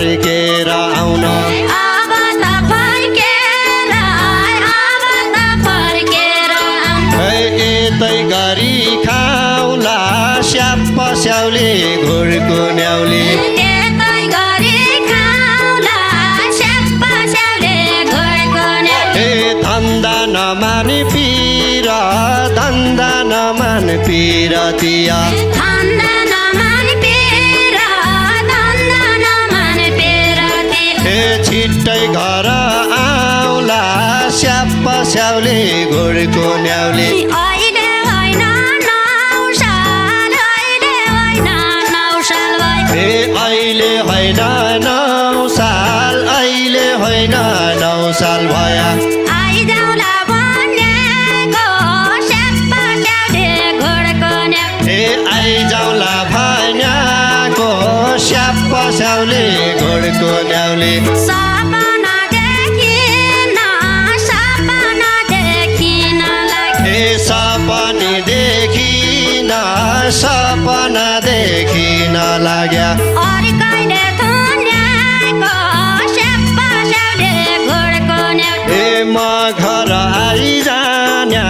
फर्केर आउन यतै गरी खाउला स्याप स्याउले घुर्को न्याउली धन्दा नमान पीर धन्दा नमान पीरतिया छिट्टै घर आउला स्याप स्याउले घुर्को न्याउली अहिले होइन 9 साल अहिले होइन 9 साल भया आइजाउला भैयाको स्याप स्याउले घुर्को न्याउली सपना देखिन लाग्या म घर आइजान्या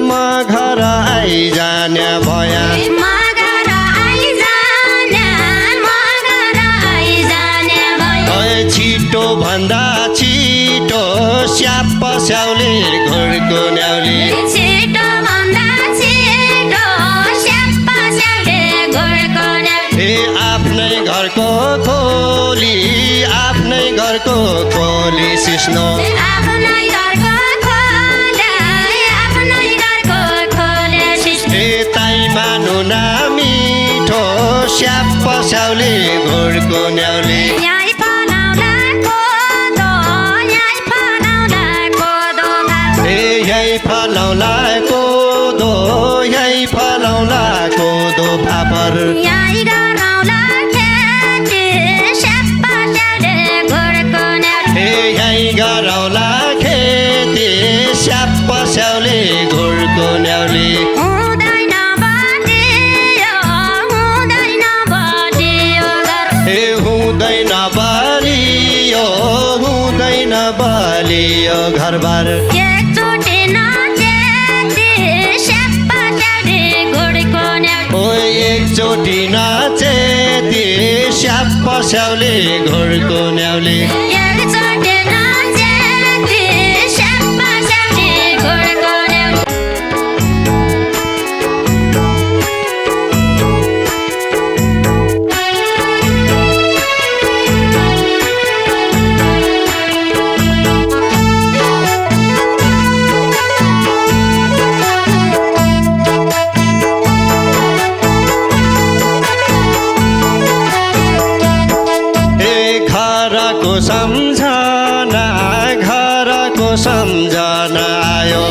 म घर आइजान्या भया छिटो भन्दा छिटो स्याप स्याउले घुर्को न्याउली आफ्नै घरको खोली आफ्नै घरको खोली सिस्नो ताई मानु न मिठो स्याप स्याउले घुर्को न्याउली यही फलाउला कोदो यही फलाउला कोदो फापर गरौला खेती स्याप स्याउले घुर्को न्याउली हुँदैन बलियो घरबार एकचोटि नाचेती स्याप स्याउले घुर्को न्याउली सम्झना आयो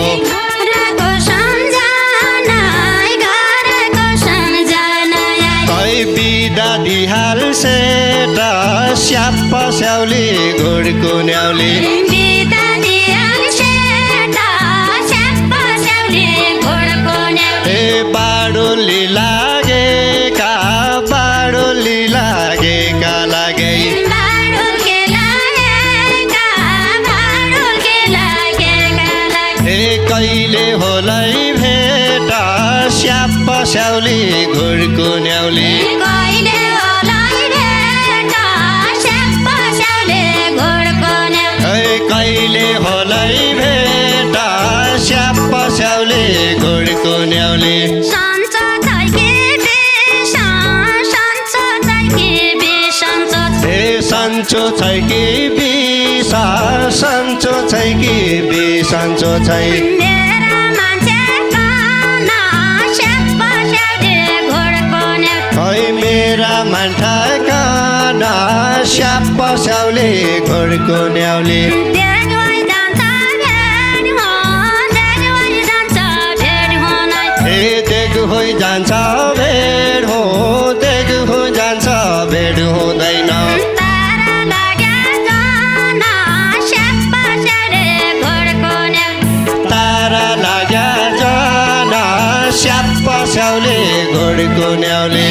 तै बिदा दिहाल्छ त स्याप स्याउले घुर्को न्याउली बाडोली लागेका लागे कहिले होलै भेट स्याप स्याउले घुर्को न्याउली कहिले होलै भेट स्याप स्याउले घुर्को न्याउली सन्चो छै कि सन्चो छै कि बिसन्चो छै मेरा मान्छा काना स्याप स्याउले घुर्को न्याउली देख होइ जान्छ भेड हो देख हो जान्छ भेड हुँदैन तारा लाग्या जान स्याप स्याउले घुर्को न्याउली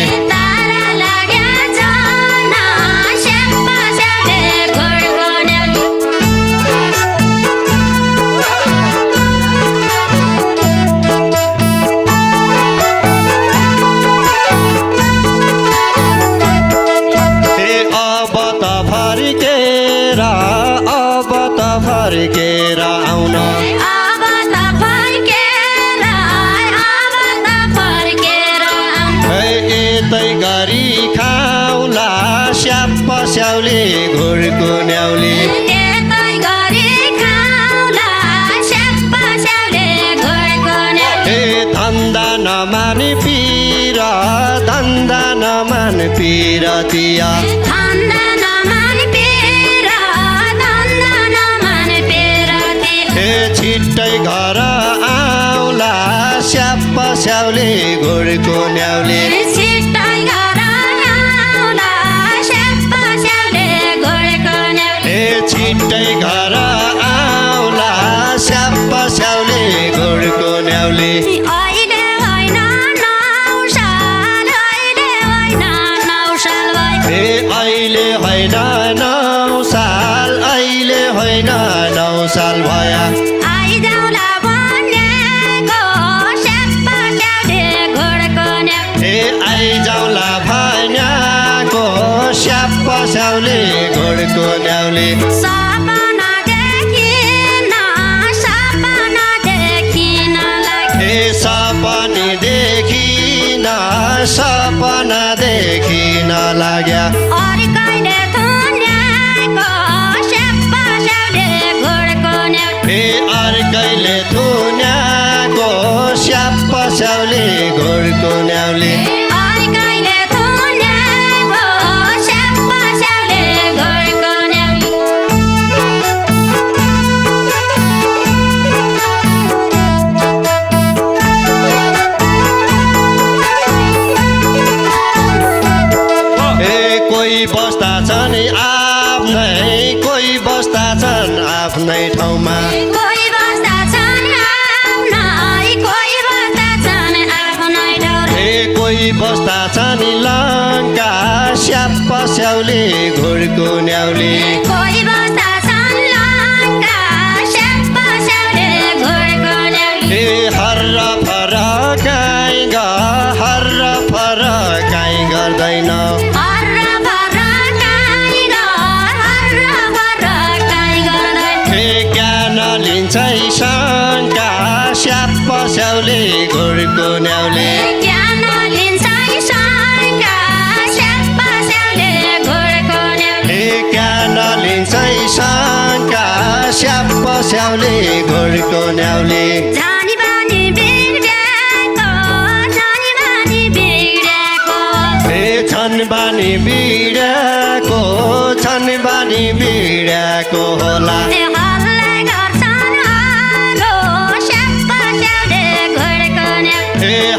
यतै गरी खाउला स्याप स्याउले घुर्को न्याउली धन्दा नमान पीर धन्दा नमान पीरतिया छिट्टै घर आउला स्याप स्याउले घुर्को न्याउली छिट्टै घर आउला स्याप स्याउले घुर्को न्याउली अहिले होइन नौ साल अहिले होइन 9 साल भया आइजाउला भनेको स्याप स्याउले घुर्को न्याउली आइजाउला भनेको स्याप स्याउले घुर्को न्याउली सपना देखिन सपना देखिन लाग्या अर्कैले थुन्याएको स्याप स्याउले घुर्को न्याउली अर्कैले थुन्याएको स्याप स्याउले घुर्को न्याउली अर्कैले थुन्याएको स्याप स्याउले घुर्को न्याउली कोही बस्दा छन् आफ्नै कोही बस्दा छन् आफ्नै ठाउँमा कोही बस्दा छन् कोही बस्दा छन् लङ्का स्याप स्याउले घुर्को न्याउली कोही बस्दा छन् लङ्का स्याप स्याउले घुर्को न्याउली हर्र फर काहीँ गर्दैन ज्ञान लिन्छै शङ्का स्याप स्याउले घुर्को न्याउली ज्ञान लिन्छै शङ्का स्याप स्याउले घुर्को न्याउली ज्ञान लिन्छै शङ्का स्याप स्याउले घुर्को न्याउली जानी बानी बिग्रेको छन् बानी बिड्याको होला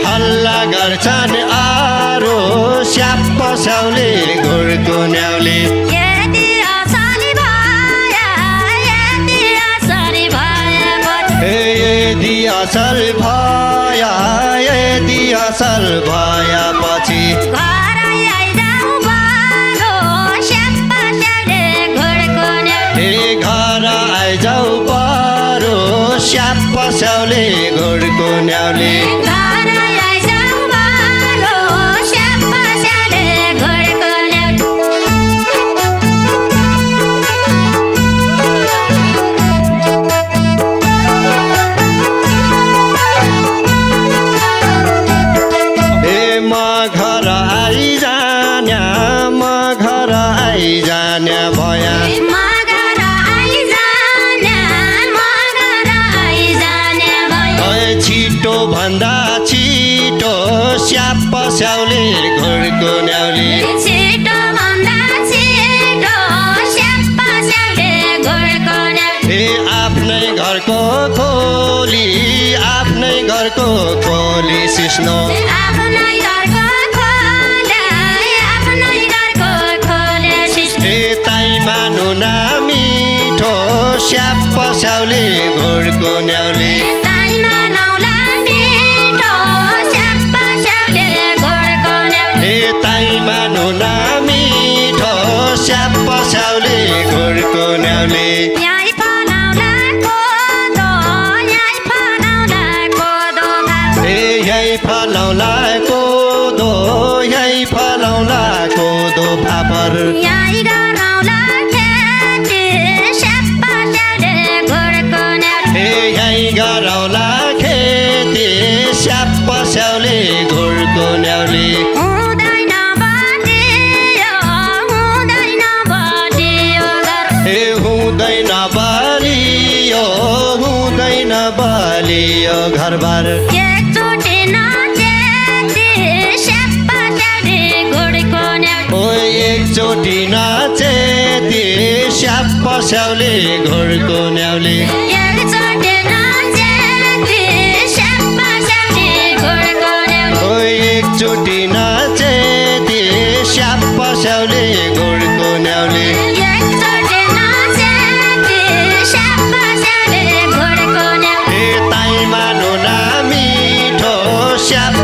हल्ला गर्छन् आरो स्याप स्याउले घुर्को न्याउली यदि असली असल भएपछि घर आइजाऊ बारो स्याप स्याउले घुर्को न्याउली घर आइजाऊ बारो स्याप स्याउले घुर्को न्याउली घर आइजाऊ बारो स्याप स्याउले घुर्को घर आइजान्या भया छिटो भन्दा छिटो स्याप स्याउले घुर्को न्याउली आफ्नै घरको खोली सिस्नो ताई मानु मिठो स्याप स्याउले घुर्को न्याउली ताई मानु मिठो स्याप स्याउले घुर्को न्याउली फलाउला कोदो फापर गराउला एकचोटि नाचे ती स्याप पस्याउले घोडको न्याउले एकचोटि नाचे ती स्याप पस्याउले घोडको न्याउले ओ एकचोटि नाचे ती स्याप पस्याउले घोडको न्याउले एकचोटि नाचे ती स्याप पस्याउले घोडको न्याउले ताई मानो ना मिठो स्याप